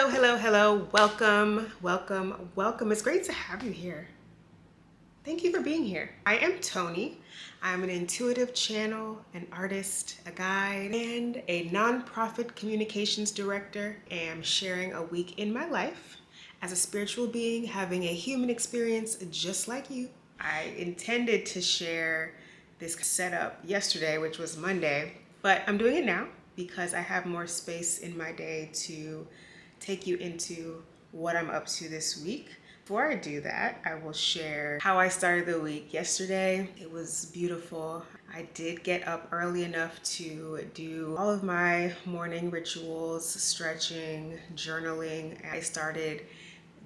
Hello, hello, hello. Welcome, welcome, welcome. It's great to have you here. Thank you for being here. I am Tony. I'm an intuitive channel, an artist, a guide, and a nonprofit communications director. I'm sharing a week in my life as a spiritual being having a human experience just like you. I intended to share this setup yesterday, which was Monday, but I'm doing it now because I have more space in my day to take you into what I'm up to this week. Before I do that, I will share how I started the week yesterday. It was beautiful. I did get up early enough to do all of my morning rituals, stretching, journaling. I started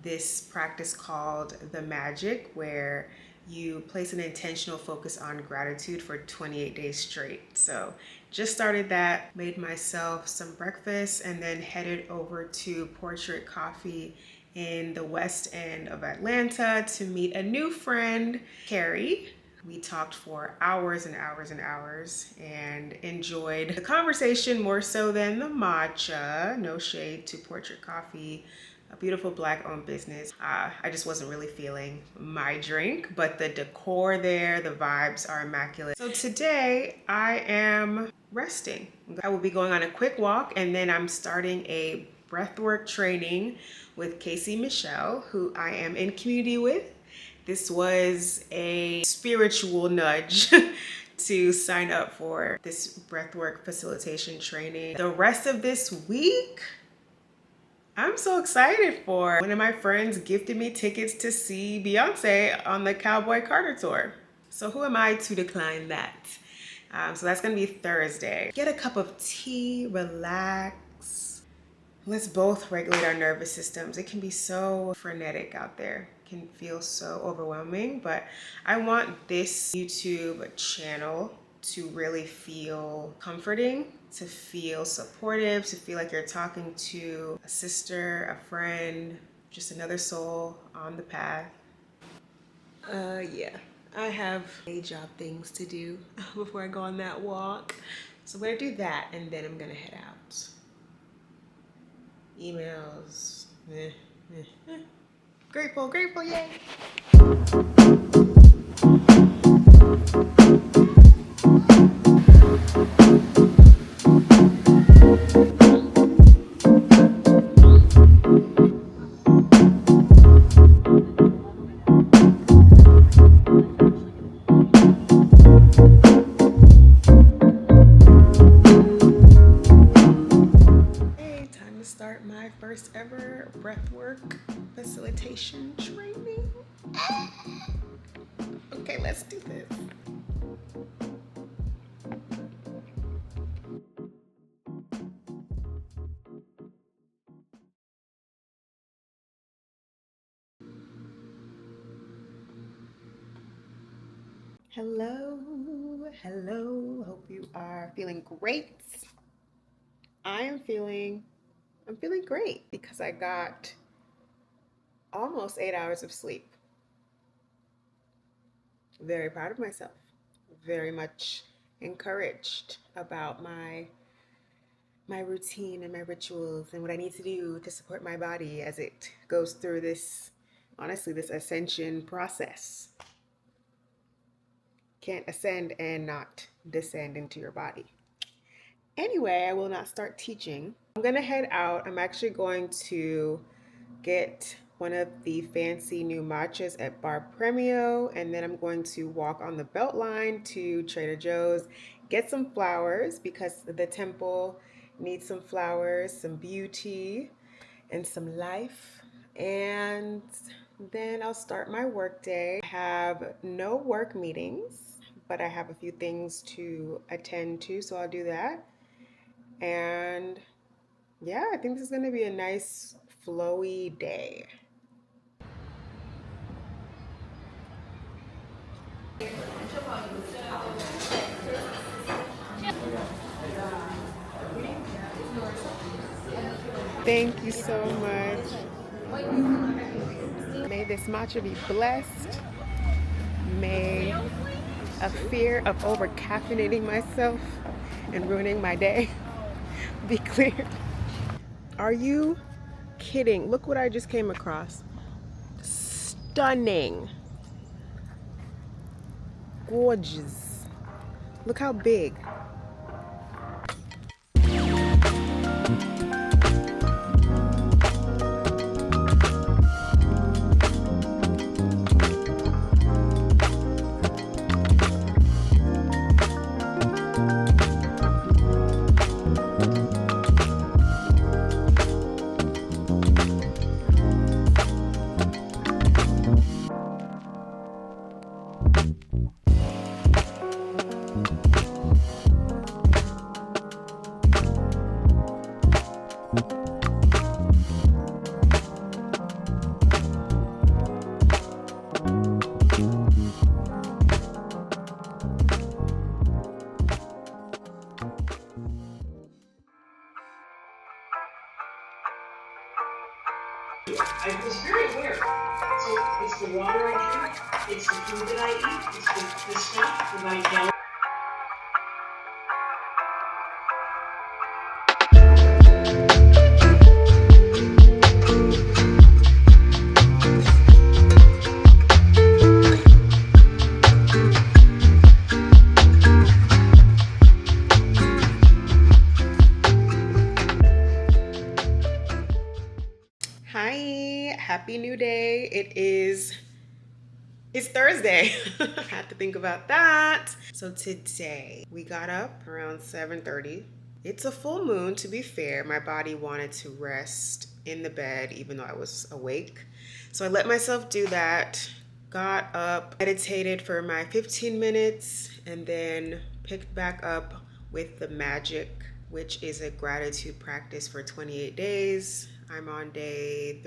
this practice called the magic, where you place an intentional focus on gratitude for 28 days straight. So just started that, made myself some breakfast, and then headed over to Portrait Coffee in the west end of Atlanta to meet a new friend, Carrie. We talked for hours and hours and hours and enjoyed the conversation more so than the matcha. No shade to Portrait Coffee, a beautiful Black-owned business. I just wasn't really feeling my drink, but the decor there, the vibes are immaculate. So today I am resting. I will be going on a quick walk, and then I'm starting a breathwork training with Casey Michelle, who I am in community with. This was a spiritual nudge to sign up for this breathwork facilitation training. The rest of this week, I'm so excited for. One of my friends gifted me tickets to see Beyonce on the Cowboy Carter tour. So who am I to decline that? So that's gonna be Thursday. Get a cup of tea, relax. Let's both regulate our nervous systems. It can be so frenetic out there. It can feel so overwhelming, but I want this YouTube channel to really feel comforting, to feel supportive, to feel like you're talking to a sister, a friend, just another soul on the path. Yeah, I have day job things to do before I go on that walk. So I'm gonna do that, and then I'm gonna head out. Emails, Grateful, grateful, yay. Start my first ever breathwork facilitation training. Okay, let's do this. Hello, hello. Hope you are feeling great. I'm feeling great because I got almost 8 hours of sleep. Very proud of myself. Very much encouraged about my routine and my rituals and what I need to do to support my body as it goes through this, honestly, this ascension process. Can't ascend and not descend into your body. Anyway, I will not start teaching. I'm gonna head out. I'm actually going to get one of the fancy new matchas at Bar Premio, and then I'm going to walk on the Beltline to Trader Joe's, get some flowers because the temple needs some flowers, some beauty, and some life. And then I'll start my work day. I have no work meetings, but I have a few things to attend to, so I'll do that. And yeah, I think this is going to be a nice flowy day. Thank you so much. May this matcha be blessed. May a fear of over caffeinating myself and ruining my day be cleared. Are you kidding. Look what I just came across. Stunning. Gorgeous. Look how big. I was very aware. So it's the water I drink, it's the food that I eat, it's the stuff that I don't. Hi, happy new day. It's Thursday. Had to think about that. So today we got up around 7:30. It's a full moon, to be fair. My body wanted to rest in the bed even though I was awake. So I let myself do that. Got up, meditated for my 15 minutes, and then picked back up with the magic, which is a gratitude practice for 28 days. I'm on day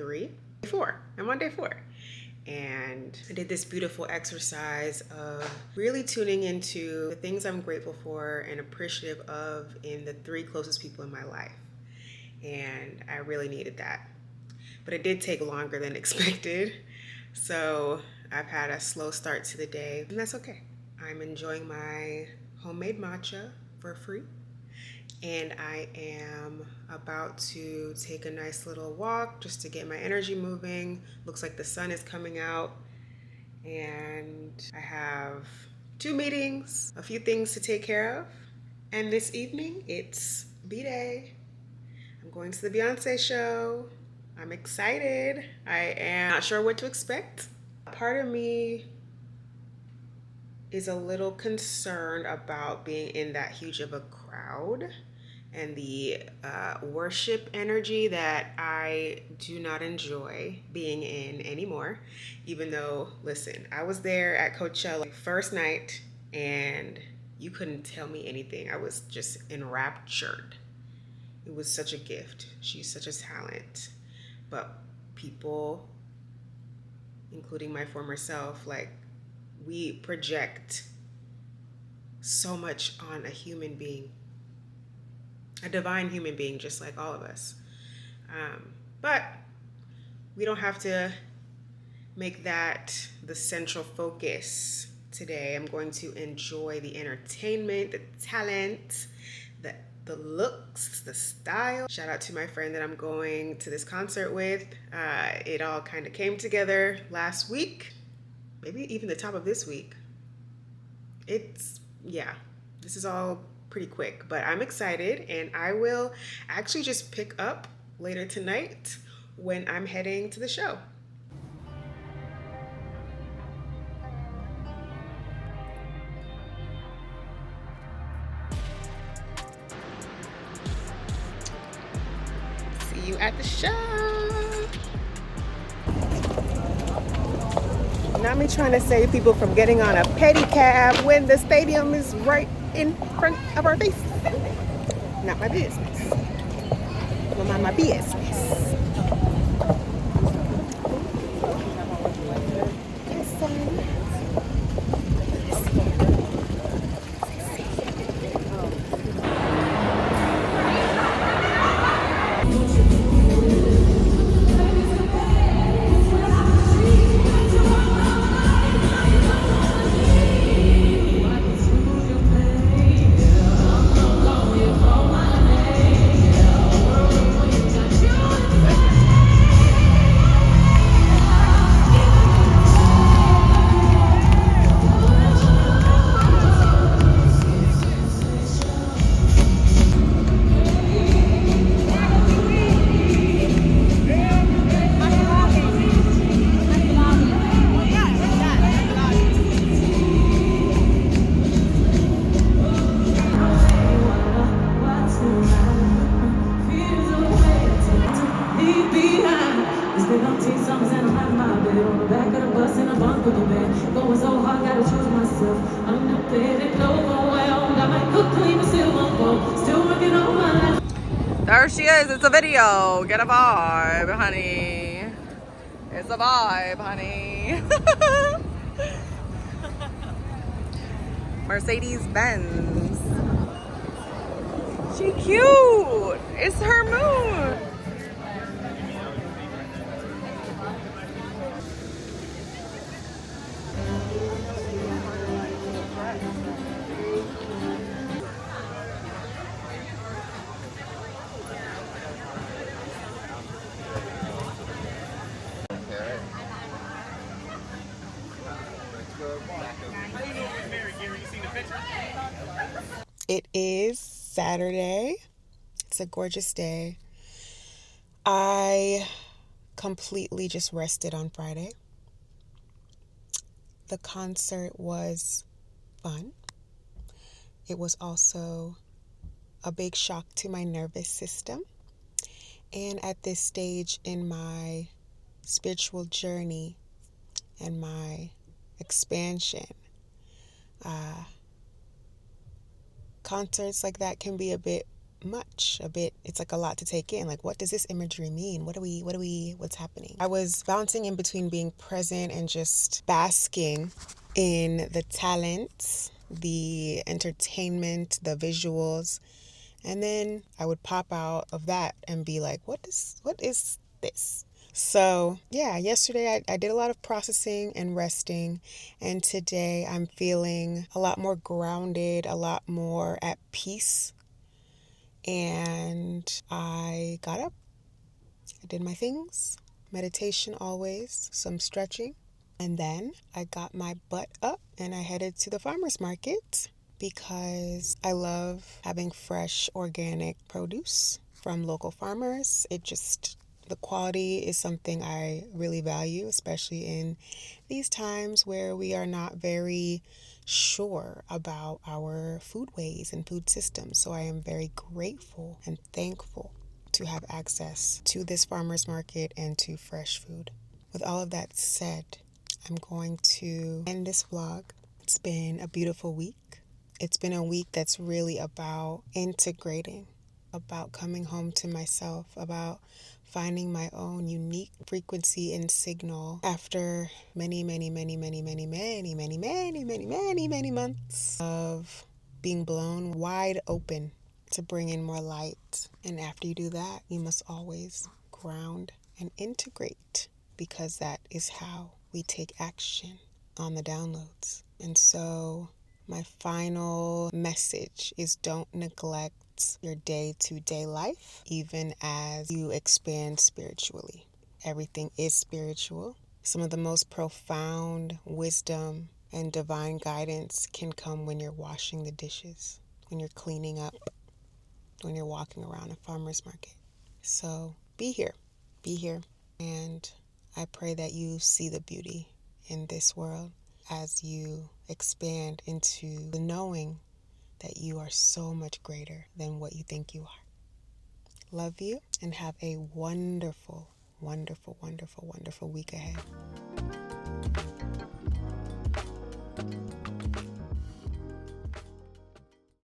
4. I'm on day 4. And I did this beautiful exercise of really tuning into the things I'm grateful for and appreciative of in the 3 closest people in my life. And I really needed that. But it did take longer than expected. So I've had a slow start to the day, and that's okay. I'm enjoying my homemade matcha for free. And I am about to take a nice little walk just to get my energy moving. Looks like the sun is coming out. And I have 2 meetings, a few things to take care of. And this evening, it's B-Day. I'm going to the Beyonce show. I'm excited. I am not sure what to expect. Part of me is a little concerned about being in that huge of a crowd and the worship energy that I do not enjoy being in anymore. Even though, listen, I was there at Coachella first night and you couldn't tell me anything. I was just enraptured. It was such a gift. She's such a talent. But people, including my former self, like, we project so much on a human being. A divine human being, just like all of us. But we don't have to make that the central focus today. I'm going to enjoy the entertainment, the talent, the looks, the style. Shout out to my friend that I'm going to this concert with. It all kind of came together last week, maybe even the top of this week. This is all pretty quick, but I'm excited, and I will actually just pick up later tonight when I'm heading to the show. See you at the show. Not me trying to save people from getting on a pedicab when the stadium is right in front of our face. Not my business. Don't mind my business. Yes, son. leave behind. It's been on 10 songs and I'm out my bed. On the back of the bus in a bunk with a bed. Going so hard, gotta choose myself. Underpaid and overwhelmed. I might cook, clean, and still won't go. Still working on my life. There she is. It's a video. Get a vibe, honey. It's a vibe, honey. Mercedes Benz. She cute. It's her moon. It is Saturday. It's a gorgeous day. I completely just rested on Friday. The concert was fun. It was also a big shock to my nervous system. And at this stage in my spiritual journey and my expansion, concerts like that can be a bit much, it's like a lot to take in. Like, what does this imagery mean? What's happening? I was bouncing in between being present and just basking in the talents, the entertainment, the visuals. And then I would pop out of that and be like, what is this? So yeah, yesterday I did a lot of processing and resting, and today I'm feeling a lot more grounded, a lot more at peace. And I got up, I did my things, meditation always, some stretching, and then I got my butt up and I headed to the farmer's market because I love having fresh organic produce from local farmers. The quality is something I really value, especially in these times where we are not very sure about our foodways and food systems. So I am very grateful and thankful to have access to this farmer's market and to fresh food. With all of that said, I'm going to end this vlog. It's been a beautiful week. It's been a week that's really about integrating, about coming home to myself, about finding my own unique frequency and signal after many months of being blown wide open to bring in more light. And after you do that, you must always ground and integrate, because that is how we take action on the downloads. And so my final message is, don't neglect your day-to-day life, even as you expand spiritually. Everything is spiritual. Some of the most profound wisdom and divine guidance can come when you're washing the dishes, when you're cleaning up, when you're walking around a farmer's market. So be here, and I pray that you see the beauty in this world as you expand into the knowing that you are so much greater than what you think you are. Love you, and have a wonderful, wonderful, wonderful, wonderful week ahead.